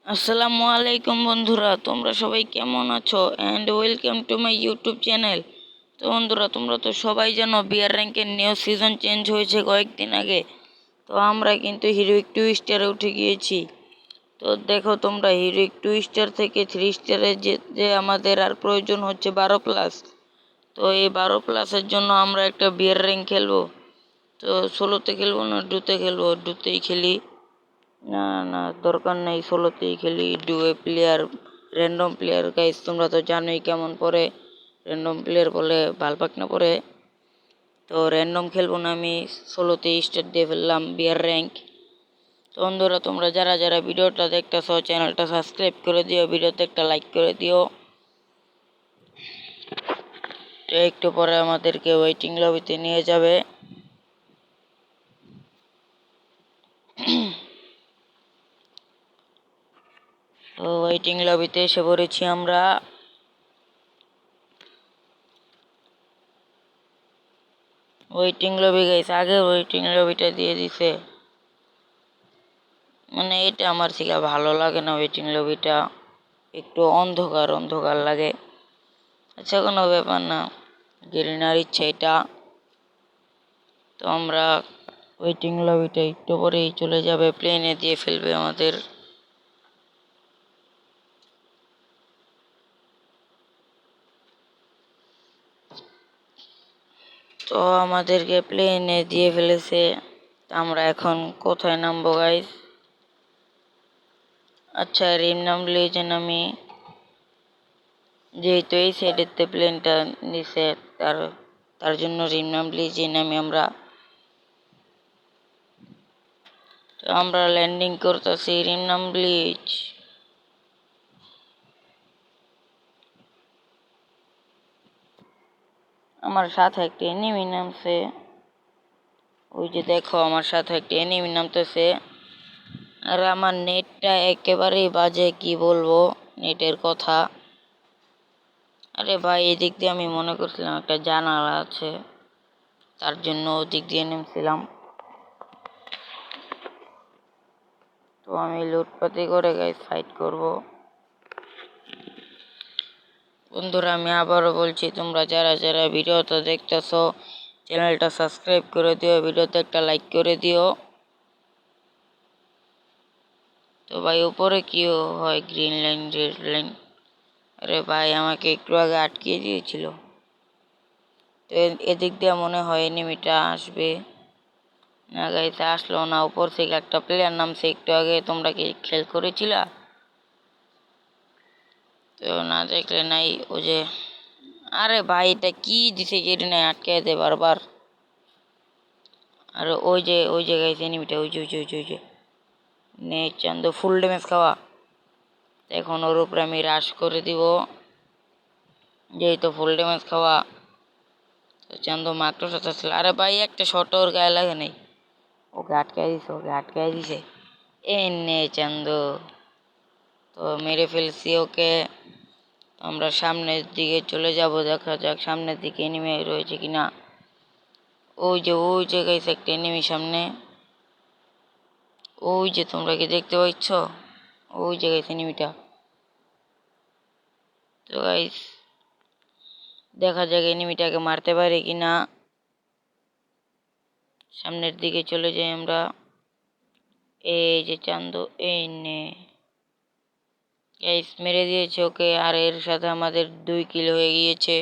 আসসালামু আলাইকুম বন্ধুরা, তোমরা সবাই কেমন আছো? And welcome to my YouTube channel. তো বন্ধুরা, তোমরা তো সবাই জানো বিয়ার র্যাঙ্কের নিউ সিজন চেঞ্জ হয়েছে কয়েকদিন আগে। তো আমরা কিন্তু হিরোইক 2 স্টারে উঠে গিয়েছি। তো দেখো তোমরা, হিরোইক 2 স্টার থেকে 3 স্টারে যে আমাদের আর প্রয়োজন হচ্ছে 12+। তো এই 12+-এর জন্য আমরা একটা বিয়ার র্যাঙ্ক খেলবো। তো 16তে খেলবো না, ডুতে খেলবো? ডুতেই খেলি। না না, দরকার নেই, 16তেই খেলি। ডুয়ে প্লেয়ার, র্যান্ডম প্লেয়ার গাইস, তোমরা তো জানোই কেমন পড়ে। র্যান্ডম প্লেয়ার বলে ভালপাক না পড়ে। তো র্যান্ডম খেলবো না, আমি 16তেই স্টার্ট দিয়ে ফেললাম বিয়ার র্যাঙ্ক। তো বন্ধুরা, তোমরা যারা যারা ভিডিওটা দেখতেছো চ্যানেলটা সাবস্ক্রাইব করে দিও, ভিডিওতে একটা লাইক করে দিও। তো একটু পরে আমাদেরকে ওয়েটিং লবিতে নিয়ে যাবে। তো ওয়েটিং লবিতে এসে পড়েছি আমরা। ওয়েটিং লবি গাইস, আগে ওয়েটিং লবিটা দিয়ে দিছে। মানে এটা আমার থেকে ভালো লাগে না, ওয়েটিং লবিটা একটু অন্ধকার অন্ধকার লাগে। আচ্ছা, কোনো ব্যাপার না, গেরিনার ইচ্ছা এটা। তো আমরা ওয়েটিং লবিটা একটু পরেই চলে যাবে, প্লেনে দিয়ে ফেলবে আমাদের। তো আমাদেরকে প্লেনে দিয়ে ফেলেছে। আমরা এখন কোথায় নামবো গাইস? আচ্ছা, রিম নামলে যে নামি, যেহেতু এই সাইডেতে প্লেনটা নিচে, তার তার জন্য রিম নামলে যে নামি আমরা। তো আমরা ল্যান্ডিং করতেছি রিমনাম ব্লিচ। আমার সাথে একটা এনিমি নামছে, ওই যে দেখো আমার সাথে একটা এনিমি নামতেছে। আর আমার নেটটা একেবারেই বাজে, কি বলবো নেটের কথা। আরে ভাই, এদিক দিয়ে আমি মনে করছিলাম একটা জানালা আছে, তার জন্য ওদিক দিয়ে নেমছিলাম। তো আমি লুটপাতি করে গাইস ফাইট করব। বন্ধুরা, আমি আবারও বলছি, তোমরা যারা যারা ভিডিওটা দেখতেছো চ্যানেলটা সাবস্ক্রাইব করে দিও, ভিডিওতে একটা লাইক করে দিও। তো ভাই, উপরে কি হয়? Green line, red line. আরে ভাই, আমাকে একটু আগে আটকিয়ে দিয়েছিল। তো এদিক দিয়ে মনে হয় এনিমিটা আসবে। না গাইতে আসলো না, উপর থেকে একটা প্লেয়ার নামছে একটু আগে, তোমরা কি খেল করেছিলা? তো না দেখলে নাই, ও যে, আরে ভাই এটা কি দিছে, কেটে নাই, আটকে দে বারবার। আর ওই যে গাইছে এনিমিটা, ওই যে নে চান্দ, ফুল ড্যামেজ খাওয়া। এখন ওর উপরে আমি রাশ করে দিব, যেহেতু ফুল ড্যামেজ খাওয়া। তো চান্দ মাত্র সাথে ছিল। আরে ভাই, একটা শট ওর গায়ে লাগে নাই, ওকে আটকাই দিছে। এ নে চান্দ, তো মেরে ফেলছি ওকে। আমরা সামনের দিকে চলে যাব, দেখা যাক সামনের দিকে এনিমি রয়েছে কিনা। ওই যে গাইছে একটা এনিমি সামনে, ওই যে তোমরা কি দেখতে পাচ্ছ? ওই যে গাইছে এনিমিটা। তো গাইস, দেখা যাক এনিমিটাকে মারতে পারি কিনা। সামনের দিকে চলে যাই আমরা। এই যে চান্দ, এই নে গাইস, মেরে দিয়েছে ওকে। আর এর সাথে আমাদের 2 কিল হয়ে গিয়েছে।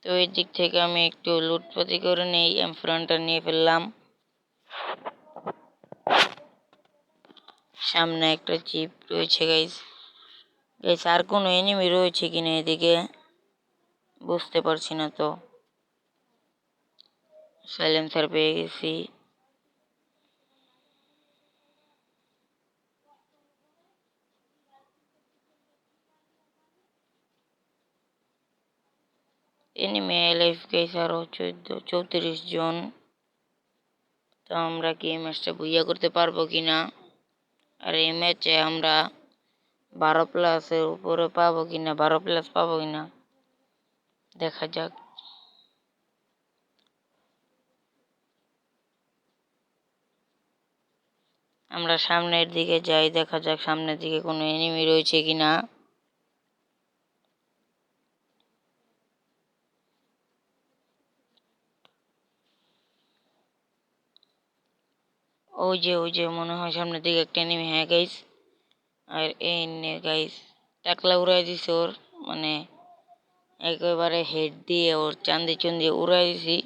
তো এই দিক থেকে আমি একটু লুটপাতি করে নেই, এমফ্রনটা নিয়ে ফেললাম। সামনে একটা জিপ রয়েছে গাইস। গাইস, আর কোনো এনিমি রয়েছে কিনা এদিকে বুঝতে পারছি না। তো সাইলেন্সার পেয়ে গেছি। এনিমি লাইফ গাইস আরো 34 জন। তো আমরা কি এই ম্যাচটা বুইয়া করতে পারবো কিনা, আর এই ম্যাচে আমরা 12+-এর উপরে পাবো কিনা, 12+ পাবো কিনা, দেখা যাক। আমরা সামনের দিকে যাই, দেখা যাক সামনের দিকে কোনো এনিমি রয়েছে কিনা। ওই যে মনে হয় সামনের দিকে একটা এনিমি। হ্যাঁ গাইস, আর এই নে গাইস, টাকলা উড়াই দিছে ওর, মানে একেবারে হেড দিয়ে ওর চান্দি চন্দি উড়াই দিছি।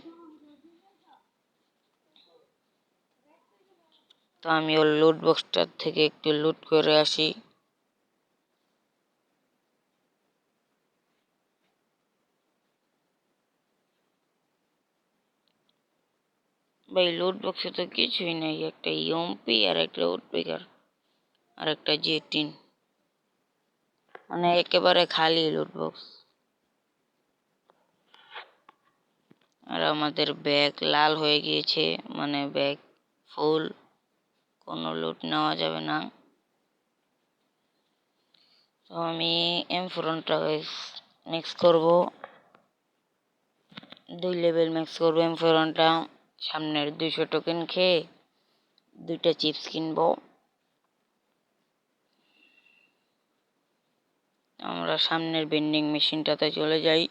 তো আমি ওর লুট বক্সটার থেকে একটু লুট করে আসি। ভাই লুট বক্সে তো কিছুই নাই, একটা ইএমপি আর একটা উডপিকার আর একটা জেটিন, মানে একেবারে খালি লুট বক্স। আর আমাদের ব্যাগ লাল হয়ে গিয়েছে, মানে ব্যাগ ফুল, কোনো লুট নেওয়া যাবে না। তো আমি M4টা ম্যাক্স করব, 2 লেভেল ম্যাক্স করবো M4টা। সামনের 200 টোকেন খেয়ে 2টা চিপস কিনবো। আমরা সামনের বেন্ডিং মেশিনটাতে চলে যাই।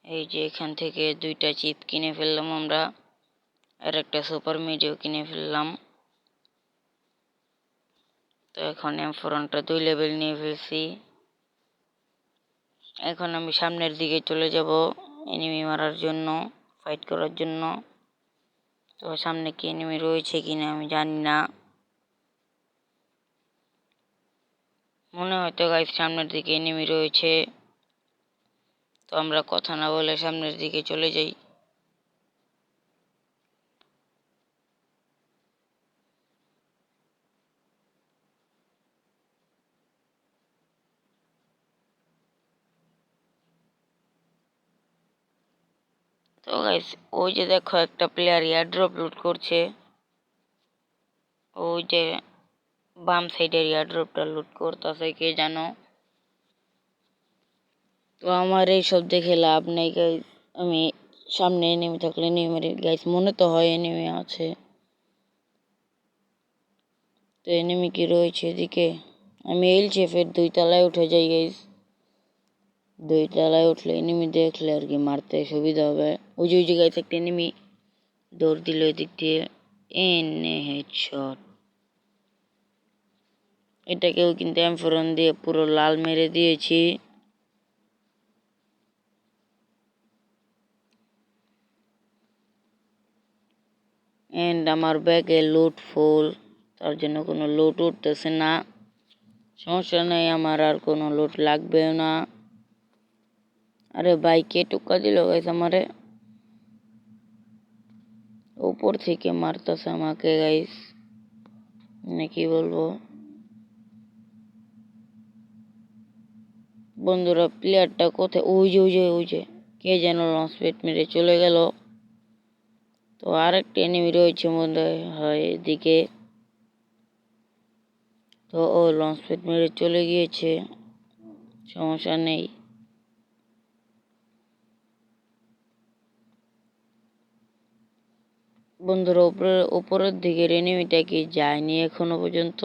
এই যে এখান থেকে 2টা চিপ কিনে ফেললাম আমরা, আর একটা সুপার মিডিও কিনে ফেললাম। তো এখন M4টা 2 লেভেল নিয়ে ফেলছি। এখন আমি সামনের দিকে চলে যাব এনিমি মারার জন্য, ফাইট করার জন্য। তো সামনে কি এনিমি রয়েছে কিনা আমি জানি না, মনে হয় তো গাইস সামনের দিকে এনিমি রয়েছে। তো আমরা কথা না বলে সামনের দিকে চলে যাই। তো গাইস ওই যে দেখো একটা প্লেয়ার এয়ারড্রপ লুট করছে, ওই যে বাম সাইডের এয়ারড্রপটা লুট করতেছে কে জানো। তো আমার এই সব দেখে লাভ নেই গাইস, আমি সামনে এনিমি থাকলে এনিমি গাইস মনে তো হয় এনিমি আছে। তো এনিমি কি রয়েছে এদিকে, আমি এলচেফের 2 তলায় উঠে যাই গাইস। 2 তলায় উঠলে এনিমি দেখলে আর কি মারতে সুবিধা হবে। ওই যে গাইস একটা এনিমি দৌড় দিল এদিক দিয়ে, এনে হেডশট। এটাকেও কিন্তু M4 দিয়ে পুরো লাল মেরে দিয়েছি। এন্ড আমার ব্যাগে লুট ফুল, তার জন্য কোনো লুট উঠতেছে না। সমস্যা নেই, আমার আর কোনো লুট লাগবেও না। আরে ভাই কে টুক্কা দিল গাইস আমারে, উপর থেকে মারতেছে আমাকে গাইস, মানে কি বলবো বন্ধুরা। প্লেয়ারটা কোথায়, ওই যে কে যেন লঞ্চ প্যাড মেরে চলে গেল। তো আরেকটা এনিমি রয়েছে মনে হয় এদিকে। তো ও লঞ্চ প্যাড মেরে চলে গিয়েছে, সমস্যা নেই। বন্ধুরা উপরের দিকের এনিমিটা কি যায়নি এখনো পর্যন্ত।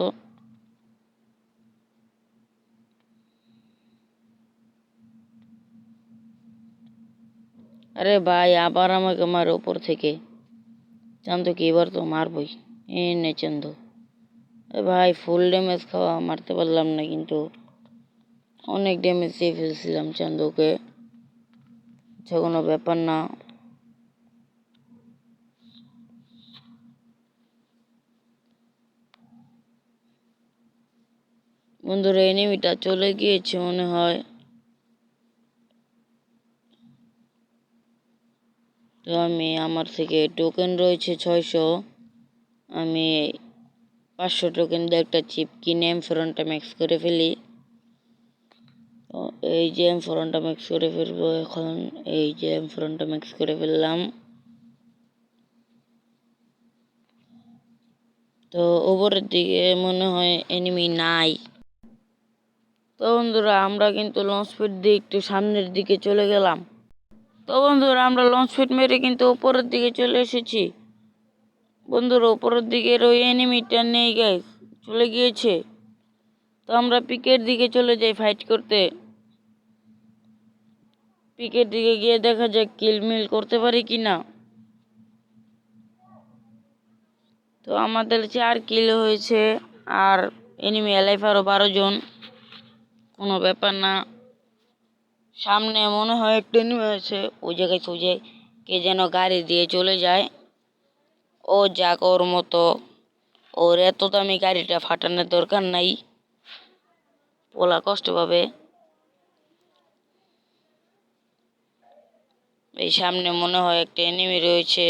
আরে ভাই আবার আমাকে মারে উপর থেকে। চান্দু কি এবার তো মারবই, নে চান্দু। ভাই ফুল ড্যামেজ খাওয়া মারতে পারলাম না, কিন্তু অনেক ড্যামেজ দিয়ে ফেলছিলাম চান্দুকে, কোনো ব্যাপার না। বন্ধুরা এনিমিটা চলে গিয়েছে মনে হয়। তো আমি আমার থেকে টোকেন রয়েছে 600, আমি 500 টোকেন দিয়ে একটা চিপ কিনে M4টা ম্যাক্স করে ফেলি। তো এই যে M4টা ম্যাক্স করে ফেলবো এখন, এই যে M4টা ম্যাক্স করে ফেললাম। তো উপরের দিকে মনে হয় এনিমি নাই। তো বন্ধুরা আমরা কিন্তু লঞ্চ প্যাড দিয়ে একটু সামনের দিকে চলে গেলাম। তো বন্ধুরা আমরা লঞ্চ প্যাড মেরে কিন্তু উপরের দিকে চলে এসেছি। বন্ধুরা উপরের দিকের ওই এনিমিটা নেই গাইস, চলে গিয়েছে। তো আমরা পিকের দিকে চলে যাই ফাইট করতে। পিকের দিকে গিয়ে দেখা যাক কিলমিল করতে পারি কিনা। তো আমাদের 4 কিল হয়েছে, আর এনিমি অ্যালাইভ আরো 12 জন। কোনো ব্যাপার না। সামনে মনে হয় একটা এনিমি আছে, ওই জায়গায় সোজে কে যেন গাড়ি দিয়ে চলে যায়। ও যাক, ওর মতো। ওর এত দামি গাড়িটা ফাটানোর দরকার নাই, পোলা কষ্ট পাবে। এই সামনে মনে হয় একটা এনিমি রয়েছে।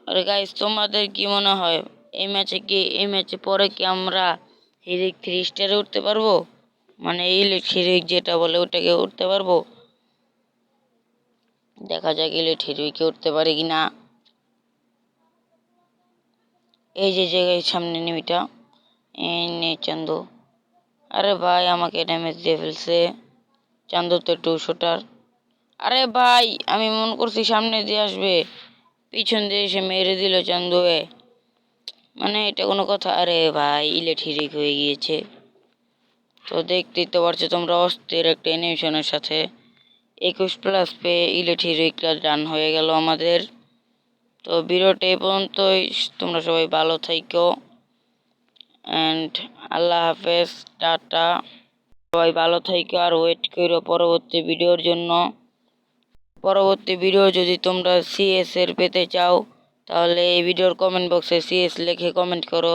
আরে গাইস, তোমাদের কি মনে হয় এই ম্যাচে পরে কি আমরা হিরিক 3 স্টারে উঠতে পারবো? মানে ইলিট হিরিক যেটা বলে ওটাকে উঠতে পারবো? দেখা যাক ইলিট হিরিকে উঠতে পারি কিনা। এই যে জায়গায় সামনে এনিমিটা, এই নে চান্দু। আরে ভাই, আমাকে ড্যামেজ দিয়ে ফেলছে। চান্দু তো 2 শুটার। আরে ভাই, আমি মনে করছি সামনে দিয়ে আসবে, পিছন দিয়ে এসে মেরে দিল চান্দুয়ে। মানে এটা কোনো কথা? আরে ভাই, ইলেট হিরিক হয়ে গিয়েছে। তো দেখতেই তো পারছো তোমরা, অস্থির একটা অ্যানিমেশনের সাথে 21+ পেয়ে ইলেট হিরিকটা ডান হয়ে গেল আমাদের। তো ভিডিওটা এই পর্যন্তই। তোমরা সবাই ভালো থাইকো অ্যান্ড আল্লাহ হাফেজ, টাটা। সবাই ভালো থাইকো আর ওয়েট করো পরবর্তী ভিডিওর জন্য। পরবর্তী ভিডিও যদি তোমরা সিএস এর পেতে চাও, তাহলে এই ভিডিওর কমেন্ট বক্সে সিএস লিখে কমেন্ট করো।